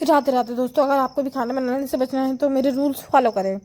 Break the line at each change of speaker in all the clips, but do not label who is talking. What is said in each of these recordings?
राधे राधे दोस्तों, अगर आपको भी खाना बनाने से बचना है तो मेरे रूल्स फॉलो करें।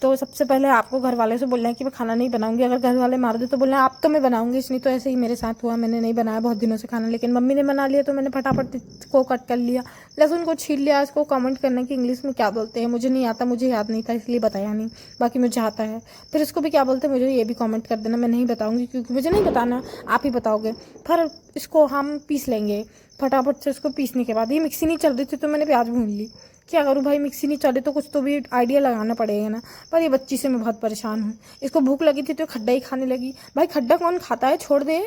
तो सबसे पहले आपको घर वाले से बोलना है कि मैं खाना नहीं बनाऊंगी। अगर घर वाले मार दे तो बोलना है आप तो मैं बनाऊंगी। इसलिए तो ऐसे ही मेरे साथ हुआ, मैंने नहीं बनाया बहुत दिनों से खाना, लेकिन मम्मी ने बना लिया तो मैंने फटाफट इसको कट कर लिया, लहसुन को छील लिया। इसको कमेंट करना कि इंग्लिश में क्या बोलते हैं, मुझे नहीं आता, मुझे याद नहीं था इसलिए बताया नहीं, बाकी मुझे आता है। फिर इसको भी क्या बोलते हैं मुझे ये भी कमेंट कर देना, मैं नहीं बताऊंगी क्योंकि मुझे नहीं बताना, आप ही बताओगे। फिर इसको हम पीस लेंगे फटाफट से। इसको पीसने के बाद ये मिक्सी नहीं चल रही थी तो मैंने प्याज भून ली। क्या करूँ भाई, मिक्सी नहीं चले तो कुछ तो भी आइडिया लगाना पड़ेगा ना। पर ये बच्ची से मैं बहुत परेशान हूँ। इसको भूख लगी थी तो खड्डा ही खाने लगी। भाई खड्डा कौन खाता है, छोड़ दे।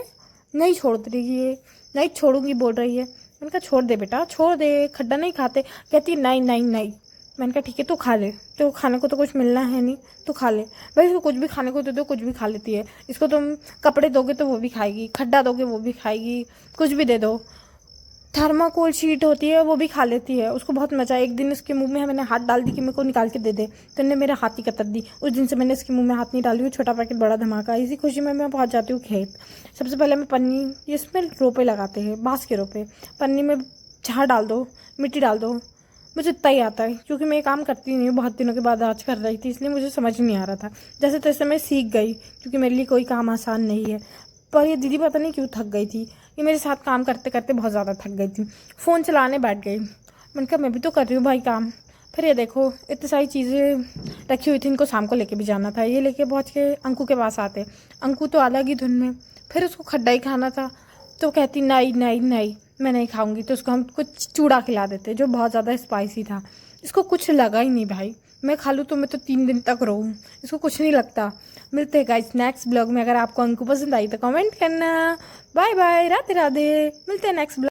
नहीं छोड़ रही है, नहीं छोड़ूंगी बोल रही है। मैंने कहा छोड़ दे बेटा, छोड़ दे, खड्डा नहीं खाते। कहती नहीं नहीं नहीं। मैंने कहा ठीक है तू खा ले, तो खाने को तो कुछ मिलना है नहीं, तू खा ले। भाई इसको कुछ भी खाने को दे दो, कुछ भी खा लेती है। इसको तुम कपड़े दोगे तो वो भी खाएगी, खड्डा दोगे वो भी खाएगी, कुछ भी दे दो। थर्माकोल शीट होती है वो भी खा लेती है। उसको बहुत मजा है। एक दिन इसके मुंह में मैंने हाथ डाल दी कि मेरे को निकाल के दे दे, तो इन्हें मेरा हाथ ही कतर दी। उस दिन से मैंने इसके मुंह में हाथ नहीं डाली हूँ। छोटा पैकेट बड़ा धमाका। इसी खुशी में मैं पहुँच जाती हूँ खेत। सबसे पहले मैं पन्नी, ये इसमें रोपे लगाते हैं, बाँस के रोपे। पन्नी में झाड़ डाल दो, मिट्टी डाल दो। मुझे इतना ही आता है क्योंकि मैं ये काम करती नहीं हूँ, बहुत दिनों के बाद आज कर रही थी, इसलिए मुझे समझ नहीं आ रहा था। जैसे तैसे मैं सीख गई क्योंकि मेरे लिए कोई काम आसान नहीं है। पर ये दीदी पता नहीं क्यों थक गई थी, ये मेरे साथ काम करते करते बहुत ज़्यादा थक गई थी। फ़ोन चलाने बैठ गई। मैंने कहा मैं भी तो कर रही हूँ भाई काम। फिर ये देखो इतनी सारी चीज़ें रखी हुई थी, इनको शाम को लेके भी जाना था। ये लेके पहुँच के अंकु के पास आते, अंकु तो अलग ही धुन में। फिर उसको खड्डा ही खाना था तो कहती नहीं नहीं नहीं मैं नहीं खाऊंगी। तो उसको हम कुछ चूड़ा खिला देते जो बहुत ज़्यादा स्पाइसी था। इसको कुछ लगा ही नहीं भाई, मैं खा लूँ तो मैं तो 3 दिन तक रहूँ, इसको कुछ नहीं लगता। मिलते हैं गाइस नेक्स्ट ब्लॉग में। अगर आपको अंकु पसंद आई तो कमेंट करना। बाय बाय, राधे राधे, मिलते हैं नेक्स्ट ब्लॉग।